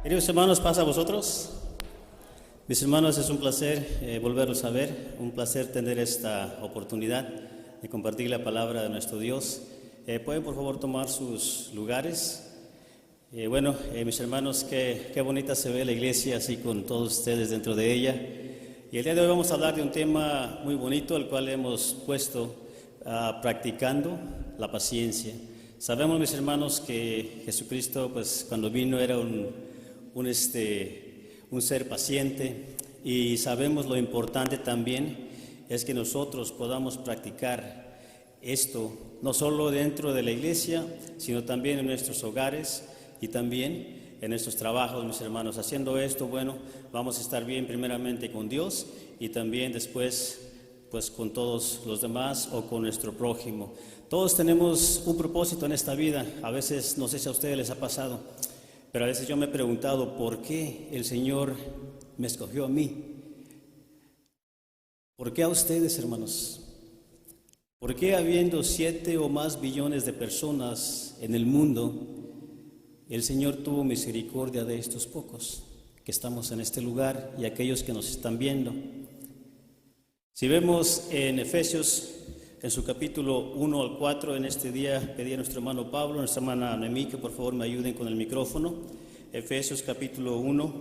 Queridos hermanos, pasa a vosotros. Mis hermanos, es un placer volverlos a ver, un placer tener esta oportunidad de compartir la palabra de nuestro Dios. ¿Pueden por favor tomar sus lugares? Mis hermanos, qué bonita se ve la iglesia así con todos ustedes dentro de ella. Y el día de hoy vamos a hablar de un tema muy bonito, el cual hemos puesto practicando la paciencia. Sabemos, mis hermanos, que Jesucristo, pues cuando vino era un ser paciente, y sabemos lo importante también es que nosotros podamos practicar esto, no solo dentro de la iglesia, sino también en nuestros hogares y también en nuestros trabajos, mis hermanos. Haciendo esto, vamos a estar bien primeramente con Dios y también después pues con todos los demás o con nuestro prójimo. Todos tenemos un propósito en esta vida. A veces, no sé si a ustedes les ha pasado, pero a veces yo me he preguntado por qué el Señor me escogió a mí. ¿Por qué a ustedes, hermanos? ¿Por qué habiendo 7 o más billones de personas en el mundo, el Señor tuvo misericordia de estos pocos que estamos en este lugar y aquellos que nos están viendo? Si vemos en Efesios, en su capítulo 1 al 4, en este día pedí a nuestro hermano Pablo, a nuestra hermana Noemí, que por favor me ayuden con el micrófono. Efesios capítulo 1,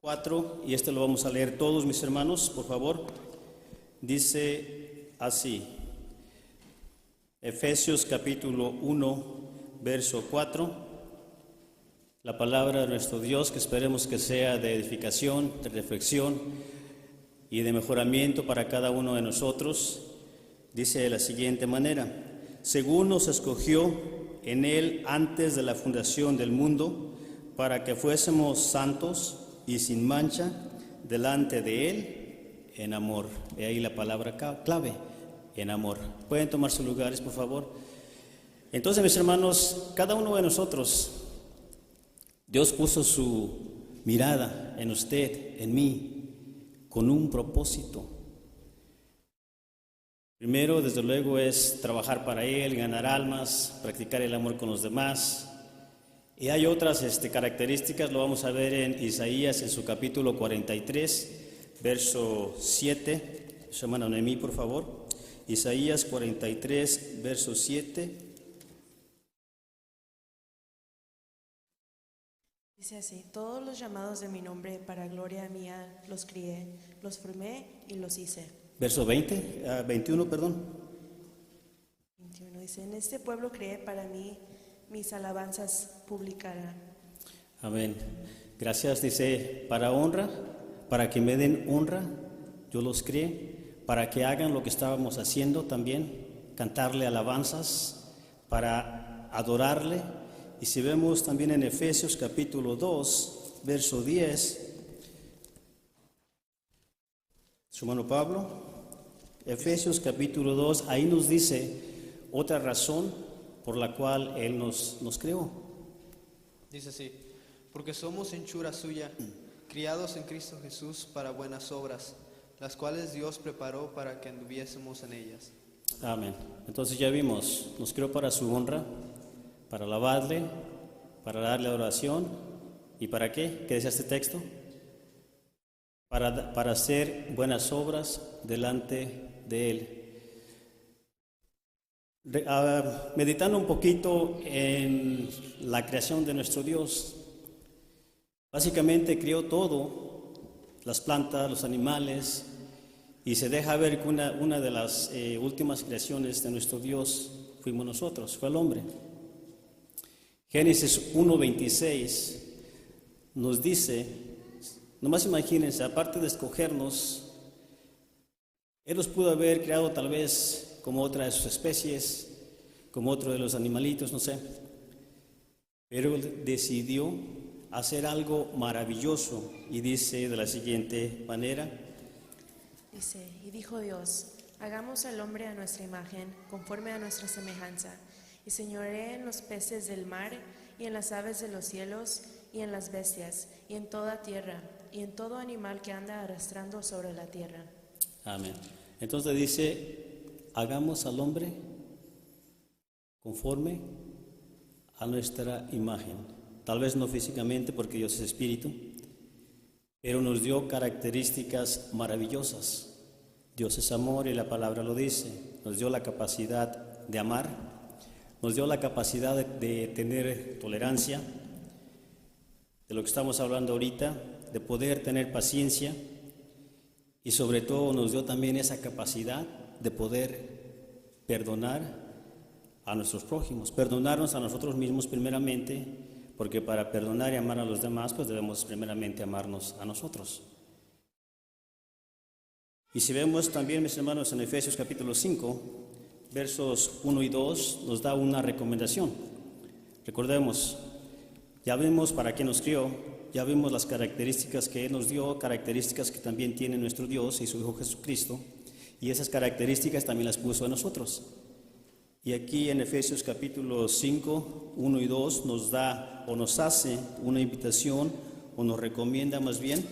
4, y lo vamos a leer todos, mis hermanos, por favor. Dice así, Efesios capítulo 1, verso 4, la palabra de nuestro Dios, que esperemos que sea de edificación, de reflexión y de mejoramiento para cada uno de nosotros. Dice de la siguiente manera: según nos escogió en Él antes de la fundación del mundo, para que fuésemos santos y sin mancha delante de Él en amor. He ahí la palabra clave, en amor. ¿Pueden tomar sus lugares, por favor? Entonces, mis hermanos, cada uno de nosotros, Dios puso su mirada en usted, en mí, con un propósito. Primero, desde luego, es trabajar para Él, ganar almas, practicar el amor con los demás. Y hay otras características, lo vamos a ver en Isaías, en su capítulo 43, verso 7. Su hermana Noemí, por favor. Isaías 43, verso 7. Dice así: todos los llamados de mi nombre para gloria mía los crié, los formé y los hice. Verso 21, perdón. 21 dice: en este pueblo crié, para mí mis alabanzas publicarán. Amén. Gracias, dice, para honra, para que me den honra, yo los crié, para que hagan lo que estábamos haciendo también, cantarle alabanzas, para adorarle. Y si vemos también en Efesios capítulo 2, verso 10, su hermano Pablo, Efesios capítulo 2, ahí nos dice otra razón por la cual Él nos creó. Dice así: porque somos hechura suya, criados en Cristo Jesús para buenas obras, las cuales Dios preparó para que anduviésemos en ellas. Amén. Entonces ya vimos, nos creó para su honra, para alabarle, para darle oración. ¿Y para qué? ¿Qué decía este texto? Para hacer buenas obras delante de Él. Meditando un poquito en la creación de nuestro Dios, básicamente creó todo, las plantas, los animales, y se deja ver que una de las últimas creaciones de nuestro Dios fuimos nosotros, fue el hombre. Génesis 1:26 nos dice, nomás imagínense, aparte de escogernos, Él los pudo haber creado tal vez como otra de sus especies, como otro de los animalitos, no sé. Pero Él decidió hacer algo maravilloso y dice de la siguiente manera. Dice: y dijo Dios: hagamos al hombre a nuestra imagen, conforme a nuestra semejanza, y señoree en los peces del mar, y en las aves de los cielos, y en las bestias, y en toda tierra, y en todo animal que anda arrastrando sobre la tierra. Amén. Entonces dice: hagamos al hombre conforme a nuestra imagen. tal vez no físicamente porque Dios es espíritu, pero nos dio características maravillosas. Dios es amor y la palabra lo dice. Nos dio la capacidad de amar, nos dio la capacidad de tener tolerancia, de lo que estamos hablando ahorita, de poder tener paciencia, y sobre todo nos dio también esa capacidad de poder perdonar a nuestros prójimos, perdonarnos a nosotros mismos primeramente, porque para perdonar y amar a los demás, pues debemos primeramente amarnos a nosotros. Y si vemos también, mis hermanos, en Efesios capítulo 5, versos 1 y 2, nos da una recomendación. Recordemos, ya vimos para qué nos crió, ya vimos las características que Él nos dio, características que también tiene nuestro Dios y su Hijo Jesucristo, y esas características también las puso a nosotros. Y aquí en Efesios capítulo 5, 1 y 2 nos da o nos hace una invitación o nos recomienda más bien.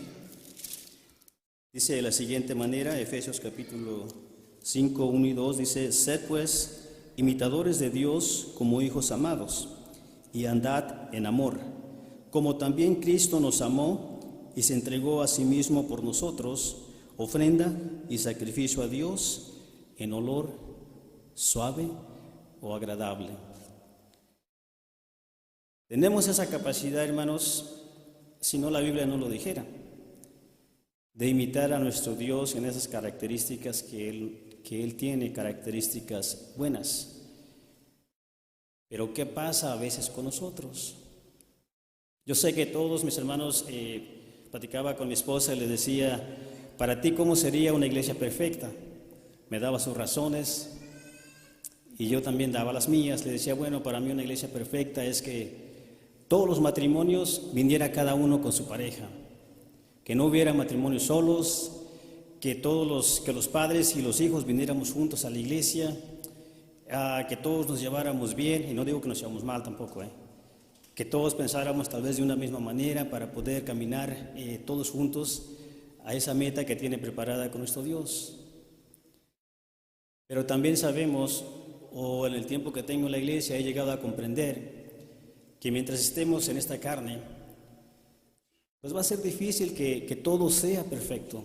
Dice de la siguiente manera, Efesios capítulo 5, 1 y 2, dice: sed pues imitadores de Dios como hijos amados, y andad en amor, como también Cristo nos amó y se entregó a sí mismo por nosotros, ofrenda y sacrificio a Dios en olor suave o agradable. Tenemos esa capacidad, hermanos, si no la Biblia no lo dijera, de imitar a nuestro Dios en esas características que Él tiene, características buenas. Pero ¿qué pasa a veces con nosotros? Yo sé que todos mis hermanos, platicaba con mi esposa y le decía: para ti, ¿cómo sería una iglesia perfecta? Me daba sus razones y yo también daba las mías. Le decía: bueno, para mí una iglesia perfecta es que todos los matrimonios viniera cada uno con su pareja, que no hubiera matrimonios solos, que los padres y los hijos viniéramos juntos a la iglesia, que todos nos lleváramos bien, y no digo que nos llevamos mal tampoco, que todos pensáramos tal vez de una misma manera para poder caminar todos juntos a esa meta que tiene preparada con nuestro Dios. Pero también sabemos, o en el tiempo que tengo en la iglesia he llegado a comprender, que mientras estemos en esta carne, pues va a ser difícil que todo sea perfecto.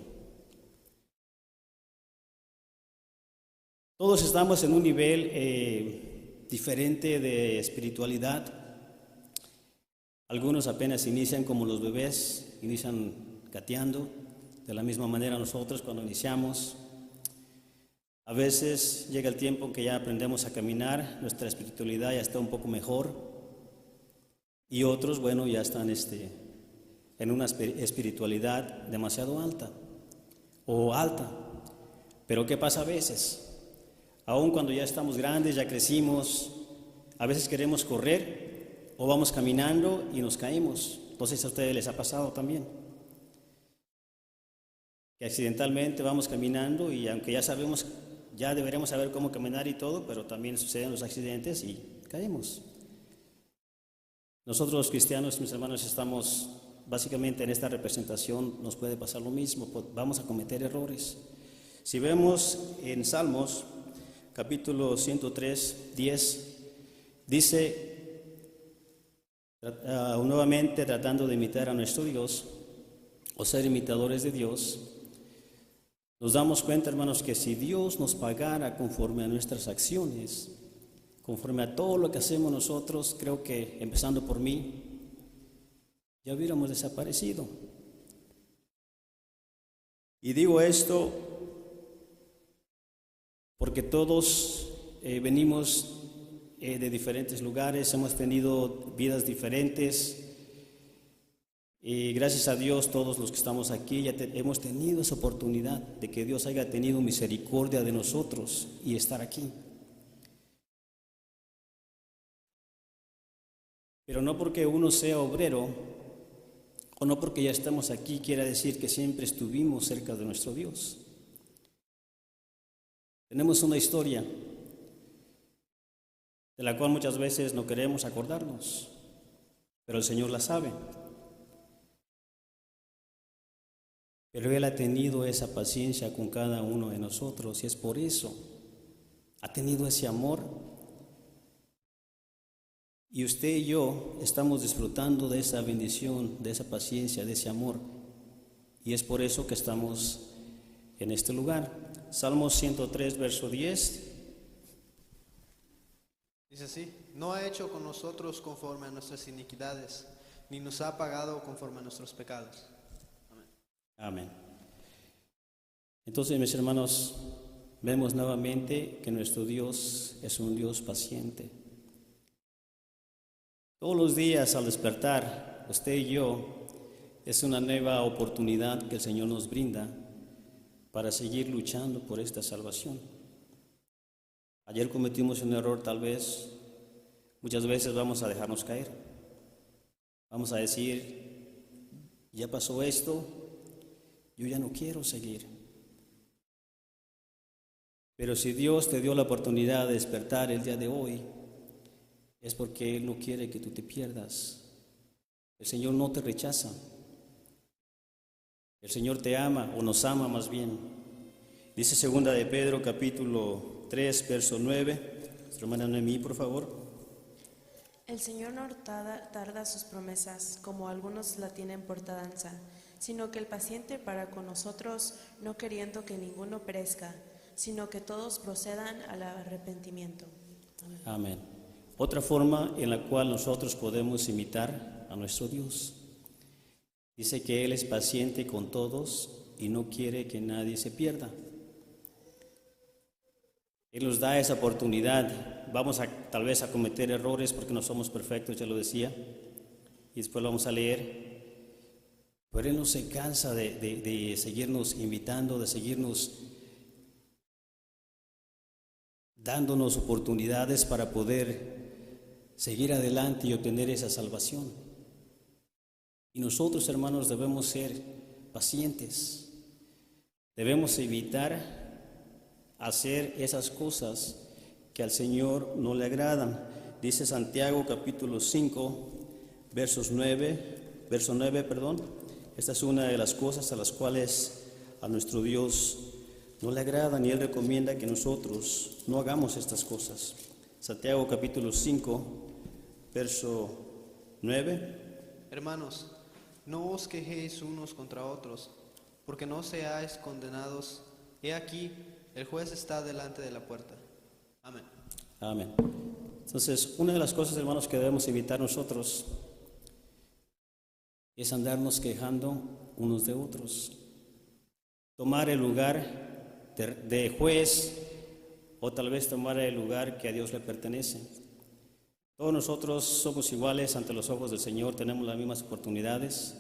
Todos estamos en un nivel diferente de espiritualidad. Algunos apenas inician como los bebés, inician gateando, de la misma manera nosotros cuando iniciamos. A veces llega el tiempo en que ya aprendemos a caminar, nuestra espiritualidad ya está un poco mejor, y otros, bueno, ya están en una espiritualidad demasiado alta o alta. Pero ¿qué pasa a veces? Aun cuando ya estamos grandes, ya crecimos, a veces queremos correr o vamos caminando y nos caemos. Entonces a ustedes les ha pasado también, que accidentalmente vamos caminando y aunque ya sabemos, ya deberíamos saber cómo caminar y todo, pero también suceden los accidentes y caemos. Nosotros los cristianos, mis hermanos, estamos básicamente en esta representación, nos puede pasar lo mismo, vamos a cometer errores. Si vemos en Salmos, capítulo 103, 10, dice, nuevamente tratando de imitar a nuestro Dios, o ser imitadores de Dios, nos damos cuenta, hermanos, que si Dios nos pagara conforme a nuestras acciones, conforme a todo lo que hacemos nosotros, creo que, empezando por mí, ya hubiéramos desaparecido. Y digo esto porque todos venimos de diferentes lugares, hemos tenido vidas diferentes, y gracias a Dios todos los que estamos aquí ya hemos tenido esa oportunidad de que Dios haya tenido misericordia de nosotros y estar aquí. Pero no porque uno sea obrero o no porque ya estamos aquí quiera decir que siempre estuvimos cerca de nuestro Dios. Tenemos una historia de la cual muchas veces no queremos acordarnos, pero el Señor la sabe. Pero Él ha tenido esa paciencia con cada uno de nosotros y es por eso, ha tenido ese amor Y usted y yo estamos disfrutando de esa bendición, de esa paciencia, de ese amor. Y es por eso que estamos en este lugar. Salmos 103, verso 10. Dice así: no ha hecho con nosotros conforme a nuestras iniquidades, ni nos ha pagado conforme a nuestros pecados. Amén. Amén. Entonces, mis hermanos, vemos nuevamente que nuestro Dios es un Dios paciente. Todos los días al despertar, usted y yo, es una nueva oportunidad que el Señor nos brinda para seguir luchando por esta salvación. Ayer cometimos un error, tal vez, muchas veces vamos a dejarnos caer. Vamos a decir, ya pasó esto, yo ya no quiero seguir. Pero si Dios te dio la oportunidad de despertar el día de hoy, es porque Él no quiere que tú te pierdas. El Señor no te rechaza. El Señor te ama, o nos ama más bien. Dice segunda de Pedro, capítulo 3, verso 9. Nuestra hermana Noemí, por favor. El Señor no tarda sus promesas, como algunos la tienen por tardanza, sino que el paciente para con nosotros, no queriendo que ninguno perezca, sino que todos procedan al arrepentimiento. Amén. Otra forma en la cual nosotros podemos imitar a nuestro Dios. Dice que Él es paciente con todos y no quiere que nadie se pierda. Él nos da esa oportunidad. Vamos tal vez a cometer errores porque no somos perfectos, ya lo decía, y después lo vamos a leer. Pero Él no se cansa de seguirnos invitando, de seguirnos dándonos oportunidades para poder seguir adelante y obtener esa salvación. Y nosotros, hermanos, debemos ser pacientes. Debemos evitar hacer esas cosas que al Señor no le agradan. Dice Santiago capítulo 5, verso 9. Esta es una de las cosas a las cuales a nuestro Dios no le agradan y Él recomienda que nosotros no hagamos estas cosas. Santiago capítulo 5, verso 9. Hermanos, no os quejéis unos contra otros, porque no seáis condenados. He aquí, el juez está delante de la puerta. Amén. Amén. Entonces, una de las cosas, hermanos, que debemos evitar nosotros es andarnos quejando unos de otros. Tomar el lugar de juez o tal vez tomar el lugar que a Dios le pertenece. Todos nosotros somos iguales ante los ojos del Señor, tenemos las mismas oportunidades.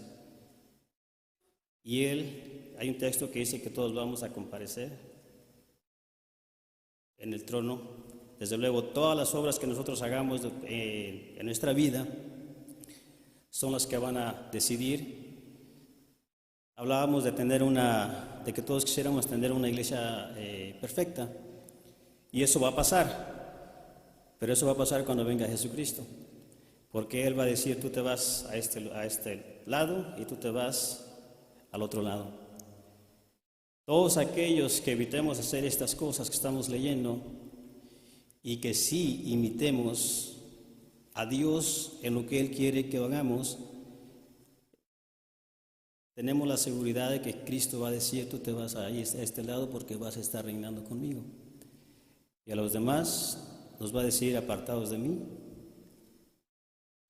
Y hay un texto que dice que todos vamos a comparecer en el trono. Desde luego, todas las obras que nosotros hagamos en nuestra vida son las que van a decidir. Hablábamos de que todos quisiéramos tener una iglesia perfecta, y eso va a pasar, pero eso va a pasar cuando venga Jesucristo, porque Él va a decir, tú te vas a este lado y tú te vas al otro lado. Todos aquellos que evitemos hacer estas cosas que estamos leyendo y que sí imitemos a Dios en lo que Él quiere que hagamos, tenemos la seguridad de que Cristo va a decir, tú te vas a este lado porque vas a estar reinando conmigo. Y a los demás nos va a decir, apartados de mí,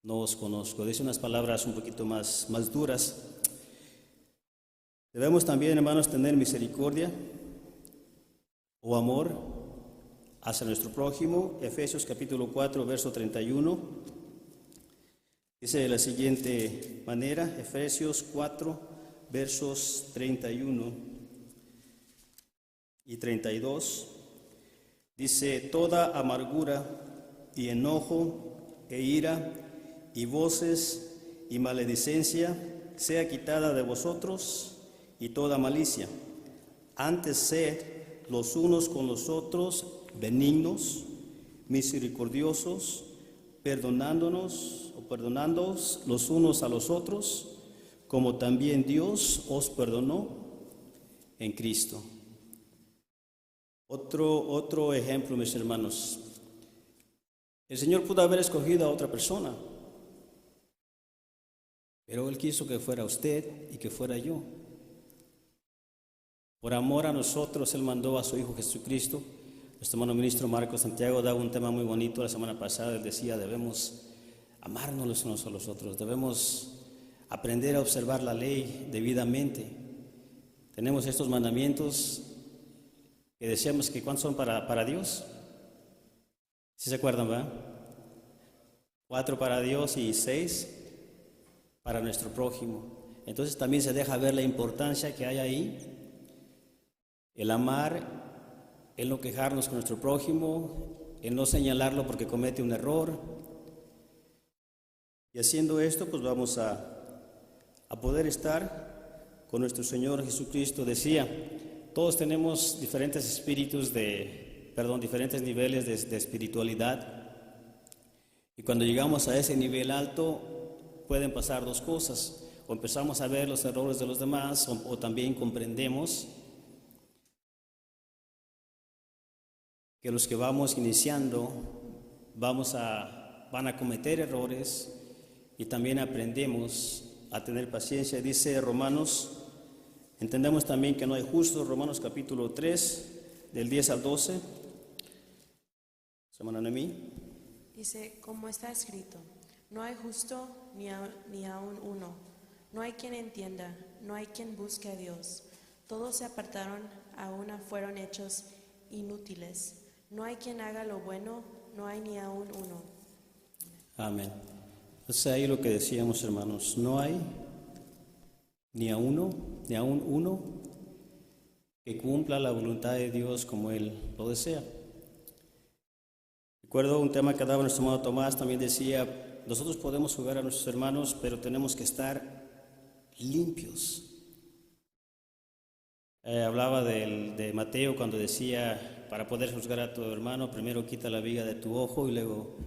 no os conozco. Dice unas palabras un poquito más duras. Debemos también, hermanos, tener misericordia o amor hacia nuestro prójimo. Efesios capítulo 4, verso 31. Dice de la siguiente manera, Efesios 4, versos 31 y 32. Dice, toda amargura y enojo e ira y voces y maledicencia sea quitada de vosotros, y toda malicia. Antes sed los unos con los otros benignos, misericordiosos, perdonándoos los unos a los otros, como también Dios os perdonó en Cristo. Otro ejemplo, mis hermanos. El Señor pudo haber escogido a otra persona, pero Él quiso que fuera usted y que fuera yo. Por amor a nosotros, Él mandó a su Hijo Jesucristo. Nuestro hermano ministro Marcos Santiago daba un tema muy bonito la semana pasada. Él decía, debemos amarnos los unos a los otros, debemos aprender a observar la ley debidamente. Tenemos estos mandamientos que decíamos que ¿cuántos son para Dios? ¿Sí se acuerdan, verdad? 4 para Dios y 6 para nuestro prójimo. Entonces también se deja ver la importancia que hay ahí. El amar, el no quejarnos con nuestro prójimo, el no señalarlo porque comete un error. Y haciendo esto, pues vamos a poder estar con nuestro Señor Jesucristo. Decía, todos tenemos diferentes diferentes niveles de espiritualidad. Y cuando llegamos a ese nivel alto, pueden pasar dos cosas. O empezamos a ver los errores de los demás, o también comprendemos que los que vamos iniciando van a cometer errores y también aprendemos a tener paciencia. Dice Romanos, entendemos también que no hay justos, Romanos capítulo 3, del 10 al 12. Hermana Noemí. Dice, como está escrito, no hay justo ni aun uno, no hay quien entienda, no hay quien busque a Dios. Todos se apartaron, a una fueron hechos inútiles. No hay quien haga lo bueno, no hay ni aun uno. Amén. Entonces ahí lo que decíamos, hermanos, no hay ni aun uno que cumpla la voluntad de Dios como Él lo desea. Recuerdo un tema que daba nuestro hermano Tomás, también decía, nosotros podemos jugar a nuestros hermanos, pero tenemos que estar limpios. Hablaba de Mateo cuando decía, para poder juzgar a tu hermano, primero quita la viga de tu ojo y luego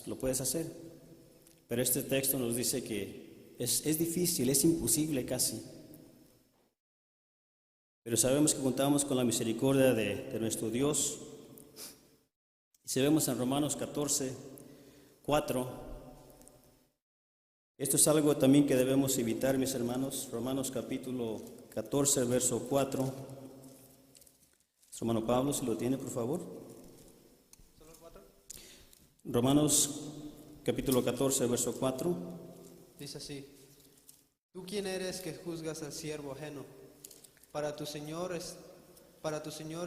lo puedes hacer. Pero este texto nos dice que es difícil, es imposible casi. Pero sabemos que contamos con la misericordia de nuestro Dios. Y si vemos en Romanos 14, 4, esto es algo también que debemos evitar, mis hermanos. Romanos capítulo 14, verso 4. Nuestro hermano Pablo, si lo tiene, por favor. ¿Solo el 4? Romanos capítulo 14, verso 4. Dice así, ¿tú quién eres que juzgas al siervo ajeno? Para tu Señor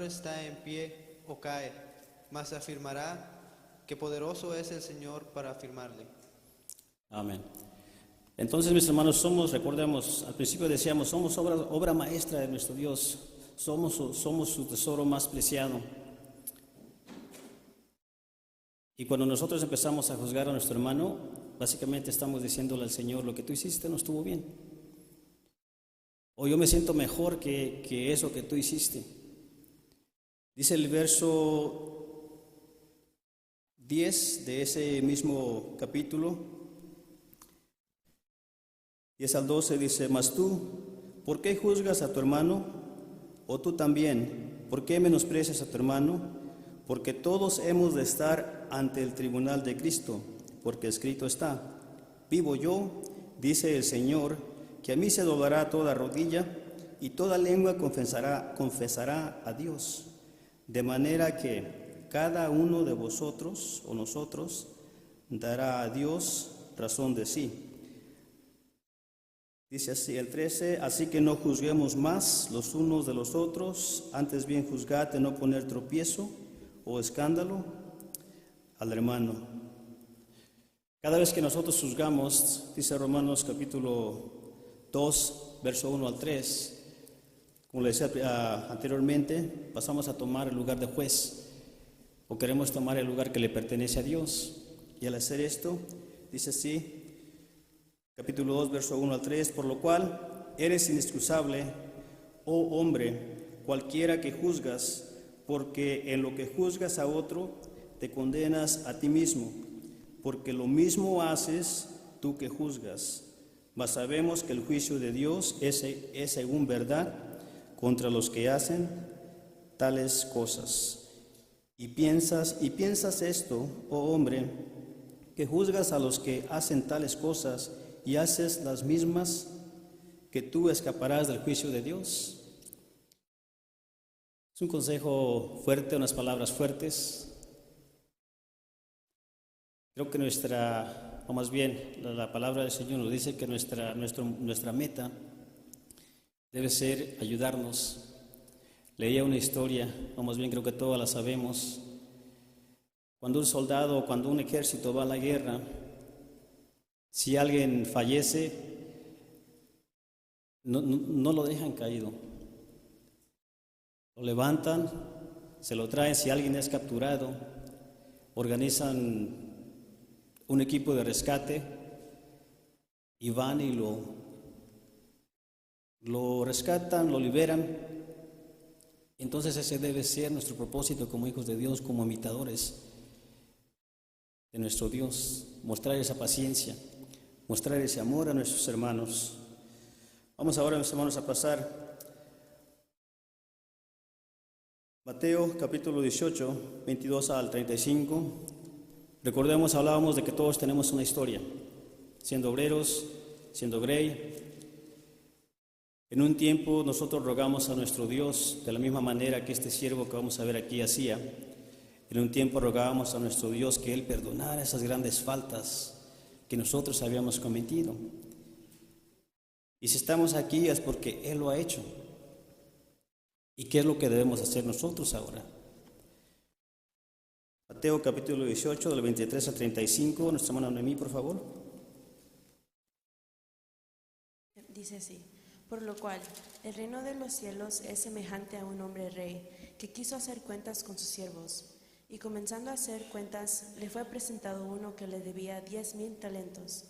está en pie o cae, mas afirmará que poderoso es el Señor para afirmarle. Amén. Entonces, mis hermanos, recordemos, al principio decíamos, somos obra maestra de nuestro Dios, somos su tesoro más preciado. Y cuando nosotros empezamos a juzgar a nuestro hermano, básicamente estamos diciéndole al Señor, lo que tú hiciste no estuvo bien. O yo me siento mejor que eso que tú hiciste. Dice el verso 10 de ese mismo capítulo, 10 al 12, dice, mas tú, ¿por qué juzgas a tu hermano? O tú también, ¿por qué menosprecias a tu hermano? Porque todos hemos de estar ante el tribunal de Cristo, porque escrito está, vivo yo, dice el Señor, que a mí se doblará toda rodilla y toda lengua confesará a Dios, de manera que cada uno de vosotros o nosotros dará a Dios razón de sí. Dice así el 13, así que no juzguemos más los unos de los otros, antes bien juzgad de no poner tropiezo o escándalo al hermano. Cada vez que nosotros juzgamos, dice Romanos capítulo 2, verso 1 al 3, como le decía anteriormente, pasamos a tomar el lugar de juez o queremos tomar el lugar que le pertenece a Dios. Y al hacer esto, dice así, capítulo 2, verso 1 al 3, por lo cual eres inexcusable, oh hombre, cualquiera que juzgas, porque en lo que juzgas a otro, te condenas a ti mismo, porque lo mismo haces tú que juzgas. Mas sabemos que el juicio de Dios es según verdad contra los que hacen tales cosas. Y piensas esto, oh hombre, que juzgas a los que hacen tales cosas y haces las mismas, que tú escaparás del juicio de Dios. Es un consejo fuerte, unas palabras fuertes. Creo que o más bien, la palabra del Señor nos dice que nuestra meta debe ser ayudarnos. Leía una historia, o más bien creo que todas la sabemos. Cuando un soldado o cuando un ejército va a la guerra, si alguien fallece, no lo dejan caído. Lo levantan, se lo traen. Si alguien es capturado, organizan un equipo de rescate y van y lo rescatan, lo liberan. Entonces ese debe ser nuestro propósito como hijos de Dios, como imitadores de nuestro Dios, mostrar esa paciencia, mostrar ese amor a nuestros hermanos. Vamos ahora, mis hermanos, a pasar Mateo capítulo 18, 22 al 35. Recordemos, hablábamos de que todos tenemos una historia, siendo obreros, siendo grey. En un tiempo nosotros rogamos a nuestro Dios de la misma manera que este siervo que vamos a ver aquí hacía. En un tiempo rogábamos a nuestro Dios que Él perdonara esas grandes faltas que nosotros habíamos cometido. Y si estamos aquí es porque Él lo ha hecho. ¿Y qué es lo que debemos hacer nosotros ahora? Mateo capítulo 18, del 23 al 35, nuestra hermana Noemí, por favor. Dice así: por lo cual, el reino de los cielos es semejante a un hombre rey que quiso hacer cuentas con sus siervos. Y comenzando a hacer cuentas, le fue presentado uno que le debía 10,000 talentos.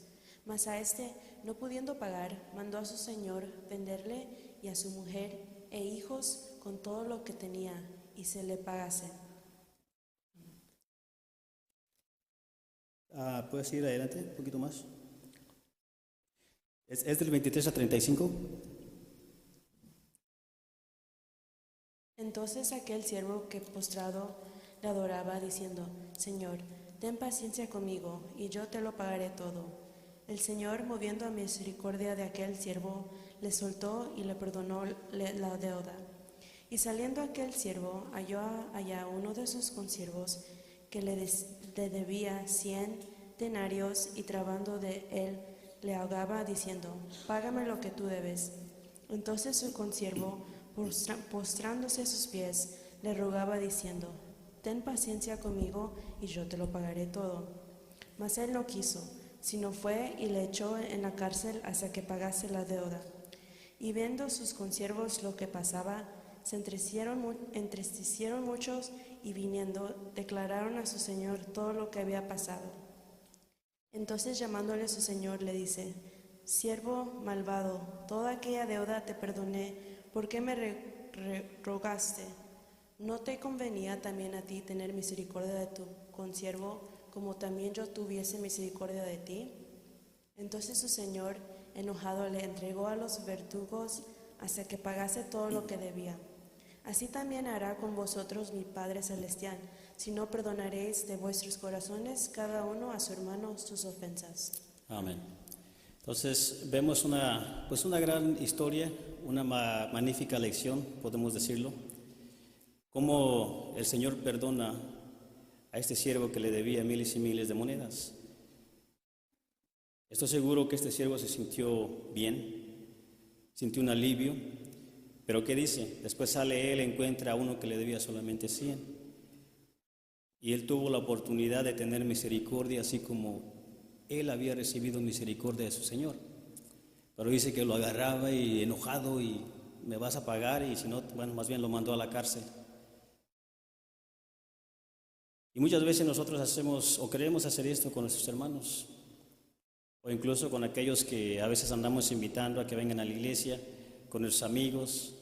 Mas a este, no pudiendo pagar, mandó a su señor venderle y a su mujer e hijos con todo lo que tenía, y se le pagase. ¿Puedes ir adelante un poquito más? ¿Es del 23 a 35? Entonces aquel siervo que postrado le adoraba, diciendo: Señor, ten paciencia conmigo, y yo te lo pagaré todo. El Señor, moviendo a misericordia de aquel siervo, le soltó y le perdonó la deuda. Y saliendo aquel siervo, halló allá uno de sus consiervos que le debía 100 denarios, y trabando de él, le ahogaba, diciendo: Págame lo que tú debes. Entonces su consiervo, postrándose a sus pies, le rogaba, diciendo: Ten paciencia conmigo, y yo te lo pagaré todo. Mas él no quiso, sino fue y le echó en la cárcel hasta que pagase la deuda. Y viendo sus consiervos lo que pasaba, se entristecieron muchos, y viniendo, declararon a su señor todo lo que había pasado. Entonces, llamándole su señor, le dice: Siervo malvado, toda aquella deuda te perdoné, ¿por qué me rogaste? ¿No te convenía también a ti tener misericordia de tu consiervo, como también yo tuviese misericordia de ti? Entonces su señor, enojado, le entregó a los verdugos hasta que pagase todo lo que debía. Así también hará con vosotros mi Padre Celestial, si no perdonaréis de vuestros corazones cada uno a su hermano sus ofensas. Amén. Entonces vemos una gran historia, una magnífica lección, podemos decirlo. Cómo el Señor perdona a este siervo que le debía miles y miles de monedas. Estoy seguro que este siervo se sintió bien, sintió un alivio, pero ¿qué dice? Después sale él, encuentra a uno que le debía solamente 100. Y él tuvo la oportunidad de tener misericordia, así como él había recibido misericordia de su Señor. Pero dice que lo agarraba y enojado, y me vas a pagar, y si no, bueno, más bien lo mandó a la cárcel. Y muchas veces nosotros hacemos o queremos hacer esto con nuestros hermanos, o incluso con aquellos que a veces andamos invitando a que vengan a la iglesia, con nuestros amigos.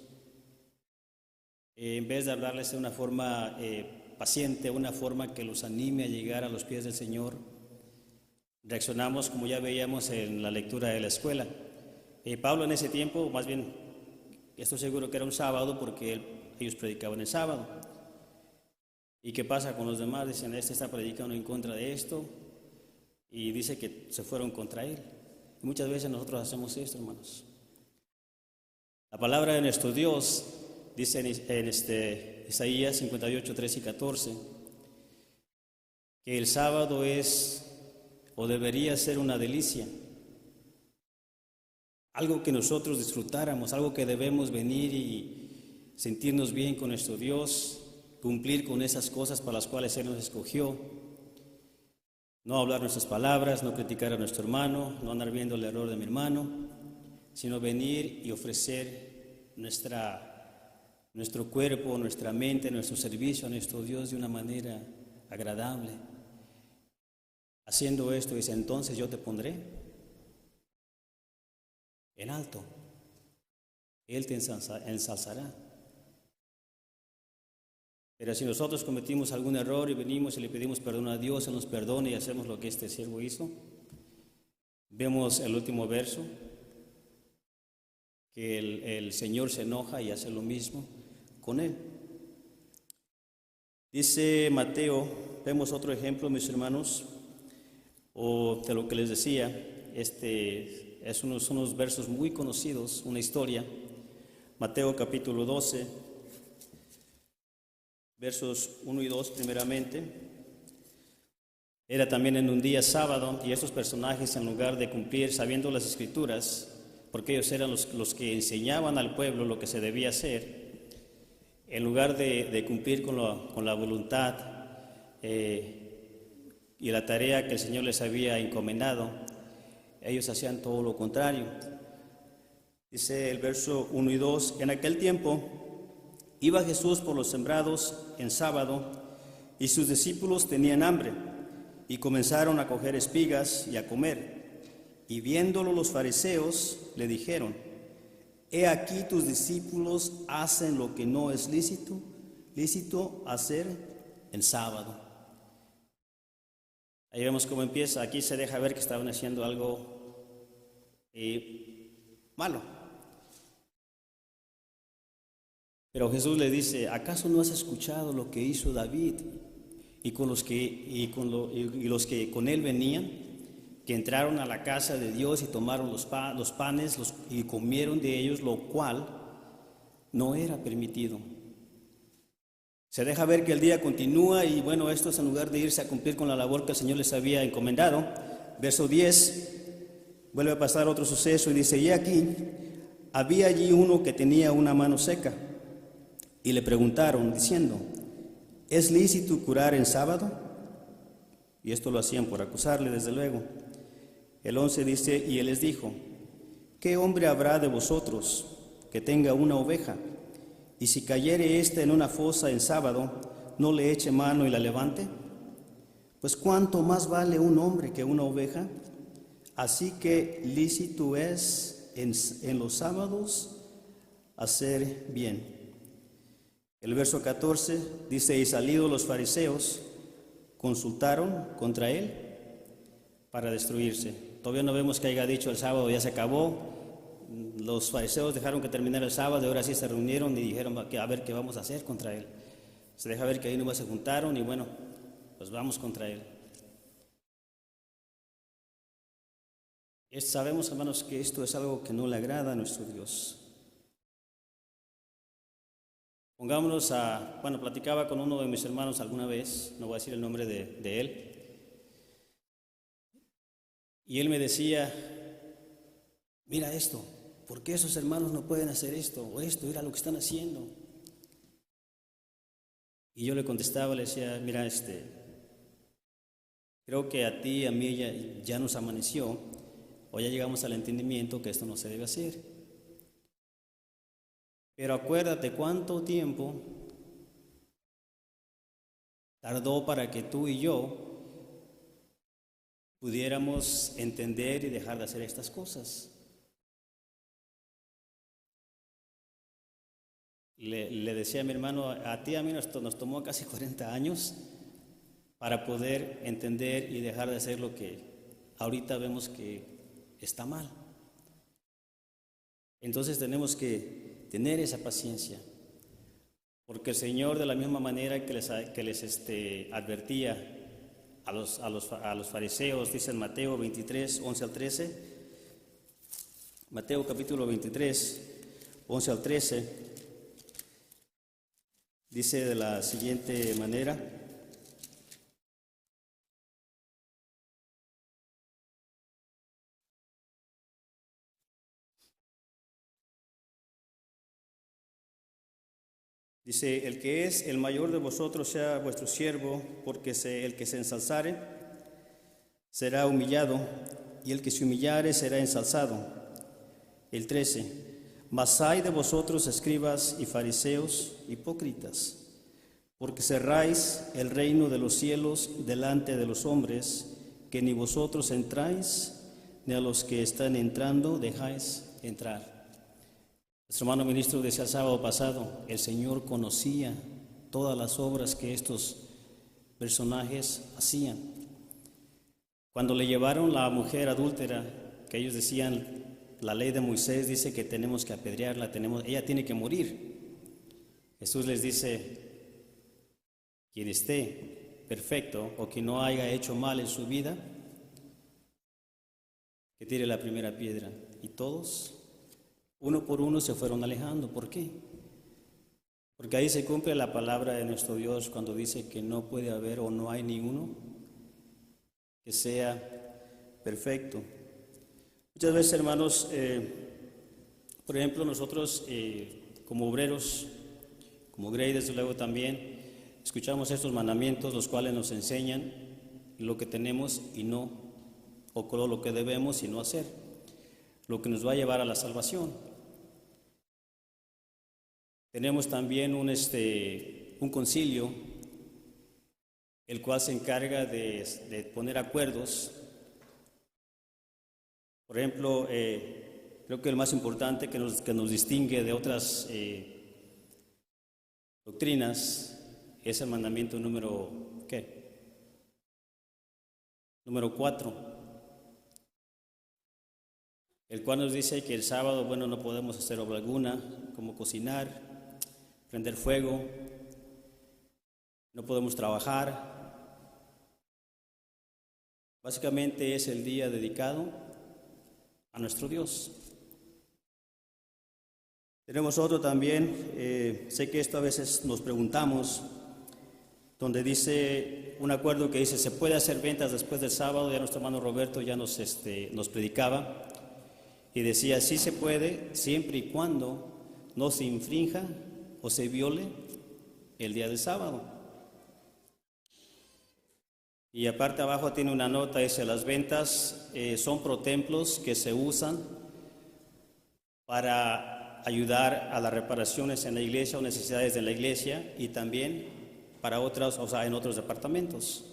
En vez de hablarles de una forma paciente, una forma que los anime a llegar a los pies del Señor, reaccionamos como ya veíamos en la lectura de la escuela. Pablo en ese tiempo, más bien, estoy seguro que era un sábado porque ellos predicaban el sábado. ¿Y qué pasa con los demás? Dicen, este está predicando en contra de esto y dice que se fueron contra él. Y muchas veces nosotros hacemos esto, hermanos. La palabra de nuestro Dios dice en Isaías 58, 13 y 14, que el sábado es o debería ser una delicia, algo que nosotros disfrutáramos, algo que debemos venir y sentirnos bien con nuestro Dios, cumplir con esas cosas para las cuales Él nos escogió, no hablar nuestras palabras, no criticar a nuestro hermano, no andar viendo el error de mi hermano, sino venir y ofrecer nuestro cuerpo, nuestra mente, nuestro servicio a nuestro Dios de una manera agradable. Haciendo esto, dice, entonces yo te pondré en alto. Él te ensalzará. Pero si nosotros cometimos algún error y venimos y le pedimos perdón a Dios, Él nos perdona y hacemos lo que este siervo hizo, vemos el último verso, que el Señor se enoja y hace lo mismo con él. Dice Mateo, vemos otro ejemplo, mis hermanos, o de lo que les decía, son unos versos muy conocidos, una historia. Mateo capítulo 12, versos 1 y 2 primeramente. Era también en un día sábado y estos personajes, en lugar de cumplir sabiendo las Escrituras, porque ellos eran los que enseñaban al pueblo lo que se debía hacer, en lugar de cumplir con la voluntad y la tarea que el Señor les había encomendado, ellos hacían todo lo contrario. Dice el verso 1 y 2, en aquel tiempo iba Jesús por los sembrados en sábado y sus discípulos tenían hambre y comenzaron a coger espigas y a comer. Y viéndolo los fariseos le dijeron, he aquí tus discípulos hacen lo que no es lícito hacer en sábado. Ahí vemos cómo empieza, aquí se deja ver que estaban haciendo algo malo. Pero Jesús le dice, ¿acaso no has escuchado lo que hizo David y los que con él venían? Que entraron a la casa de Dios y tomaron los panes y comieron de ellos, lo cual no era permitido. Se deja ver que el día continúa y bueno, esto es en lugar de irse a cumplir con la labor que el Señor les había encomendado. Verso 10, vuelve a pasar otro suceso y dice, y aquí, había allí uno que tenía una mano seca y le preguntaron diciendo, ¿es lícito curar en sábado? Y esto lo hacían por acusarle, desde luego. El 11 dice, y él les dijo, ¿qué hombre habrá de vosotros que tenga una oveja, y si cayere ésta en una fosa en sábado, no le eche mano y la levante? Pues cuánto más vale un hombre que una oveja. Así que lícito es en los sábados hacer bien. El verso 14 dice, y salidos los fariseos, consultaron contra él para destruirse. Todavía no vemos que haya dicho el sábado ya se acabó. Los fariseos dejaron que terminara el sábado y ahora sí se reunieron y dijeron a ver qué vamos a hacer contra él. Se deja ver que ahí nomás se juntaron y bueno, pues vamos contra él. Sabemos, hermanos, que esto es algo que no le agrada a nuestro Dios. Pongámonos platicaba con uno de mis hermanos alguna vez, no voy a decir el nombre de él, y él me decía, mira esto, ¿por qué esos hermanos no pueden hacer esto o esto? Mira lo que están haciendo. Y yo le contestaba, le decía, mira, creo que a ti y a mí ya nos amaneció, o ya llegamos al entendimiento que esto no se debe hacer. Pero acuérdate cuánto tiempo tardó para que tú y yo pudiéramos entender y dejar de hacer estas cosas. Le decía a mi hermano, a ti y a mí nos tomó casi 40 años para poder entender y dejar de hacer lo que ahorita vemos que está mal. Entonces tenemos que tener esa paciencia. Porque el Señor, de la misma manera que les advertía a los fariseos, dice en Mateo 23, 11 al 13, Mateo capítulo 23, 11 al 13, dice de la siguiente manera: dice, el que es el mayor de vosotros sea vuestro siervo, porque el que se ensalzare será humillado, y el que se humillare será ensalzado. El 13, mas ay de vosotros, escribas y fariseos, hipócritas, porque cerráis el reino de los cielos delante de los hombres, que ni vosotros entráis, ni a los que están entrando dejáis entrar. Nuestro hermano ministro decía el sábado pasado, el Señor conocía todas las obras que estos personajes hacían. Cuando le llevaron la mujer adúltera, que ellos decían, la ley de Moisés dice que tenemos que apedrearla, ella tiene que morir. Jesús les dice, quien esté perfecto o que no haya hecho mal en su vida, que tire la primera piedra. Y todos, uno por uno, se fueron alejando. ¿Por qué? Porque ahí se cumple la palabra de nuestro Dios cuando dice que no puede haber o no hay ninguno que sea perfecto. Muchas veces, hermanos, por ejemplo, nosotros como obreros, como Grey, desde luego también, escuchamos estos mandamientos, los cuales nos enseñan lo que tenemos y no, o lo que debemos y no hacer, lo que nos va a llevar a la salvación. Tenemos también un concilio, el cual se encarga de poner acuerdos. Por ejemplo, creo que el más importante que nos distingue de otras doctrinas es el mandamiento número 4, el cual nos dice que el sábado, no podemos hacer obra alguna, como cocinar, prender fuego, no podemos trabajar. Básicamente es el día dedicado a nuestro Dios. Tenemos otro también, sé que esto a veces nos preguntamos, donde dice un acuerdo que dice, se puede hacer ventas después del sábado. Ya nuestro hermano Roberto ya nos predicaba y decía, sí se puede, siempre y cuando no se infrinja o se viole el día del sábado. Y aparte abajo tiene una nota, dice, las ventas son protemplos que se usan para ayudar a las reparaciones en la iglesia o necesidades de la iglesia, y también para otras, en otros departamentos.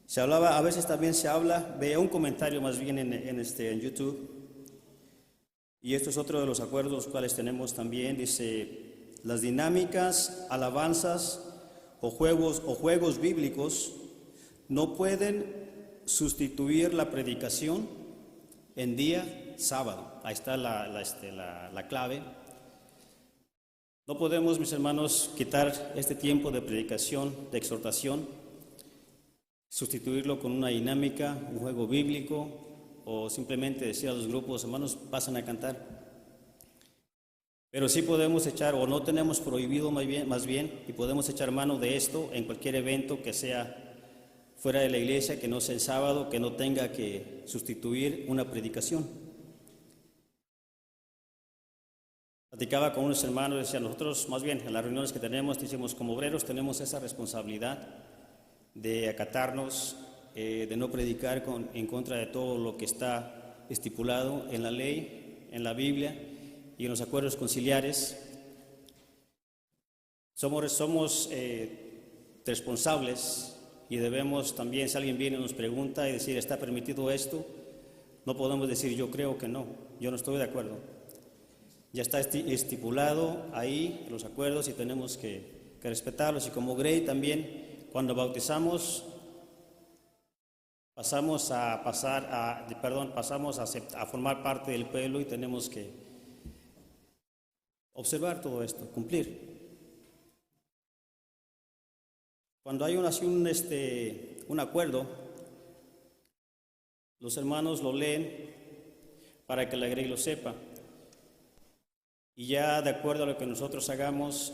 Se hablaba, a veces también se habla, veía un comentario más bien en YouTube, y esto es otro de los acuerdos los cuales tenemos también, dice, las dinámicas, alabanzas o juegos bíblicos no pueden sustituir la predicación en día sábado. Ahí está la clave. No podemos, mis hermanos, quitar este tiempo de predicación, de exhortación, sustituirlo con una dinámica, un juego bíblico, o simplemente decir a los grupos, hermanos, pasan a cantar. Pero sí podemos echar, o no tenemos prohibido más bien, y podemos echar mano de esto en cualquier evento que sea fuera de la iglesia, que no sea el sábado, que no tenga que sustituir una predicación. Platicaba con unos hermanos, decía, nosotros más bien en las reuniones que tenemos, decimos, como obreros tenemos esa responsabilidad de acatarnos, de no predicar en contra de todo lo que está estipulado en la ley, en la Biblia y en los acuerdos conciliares. Somos responsables y debemos también, si alguien viene y nos pregunta y decir, ¿está permitido esto? No podemos decir, yo creo que no, yo no estoy de acuerdo. Ya está estipulado ahí en los acuerdos y tenemos que respetarlos. Y como Grey también, cuando bautizamos, pasamos a formar parte del pueblo y tenemos que observar todo esto, cumplir. Cuando hay un acuerdo, los hermanos lo leen para que la grey lo sepa. Y ya de acuerdo a lo que nosotros hagamos,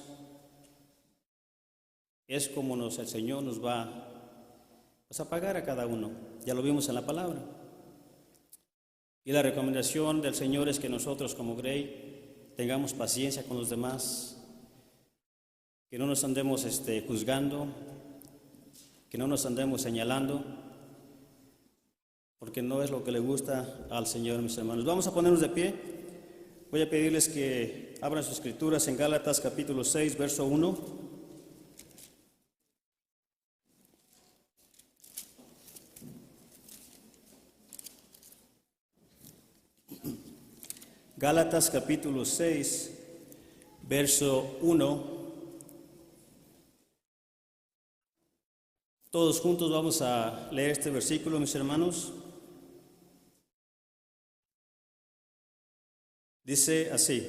es como el Señor nos va a pagar a cada uno. Ya lo vimos en la palabra. Y la recomendación del Señor es que nosotros como grey tengamos paciencia con los demás, que no nos andemos juzgando, que no nos andemos señalando, porque no es lo que le gusta al Señor, mis hermanos. Vamos a ponernos de pie. Voy a pedirles que abran sus escrituras en Gálatas capítulo 6, verso 1. Gálatas capítulo 6, verso 1. Todos juntos vamos a leer este versículo, mis hermanos. Dice así: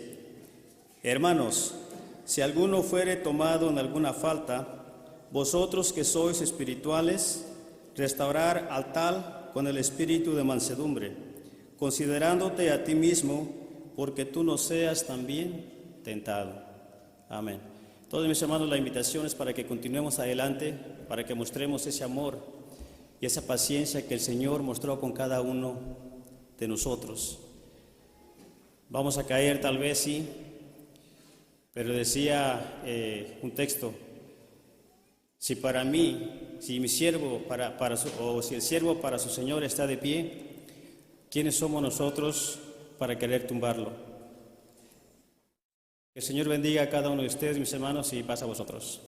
hermanos, si alguno fuere tomado en alguna falta, vosotros que sois espirituales, restaurar al tal con el espíritu de mansedumbre, considerándote a ti mismo, porque tú no seas también tentado. Amén. Todos mis hermanos, la invitación es para que continuemos adelante, para que mostremos ese amor y esa paciencia que el Señor mostró con cada uno de nosotros. Vamos a caer tal vez, sí, pero decía un texto: si para mí, si mi siervo si el siervo para su Señor está de pie, ¿quiénes somos nosotros para querer tumbarlo? Que el Señor bendiga a cada uno de ustedes, mis hermanos, y paz a vosotros.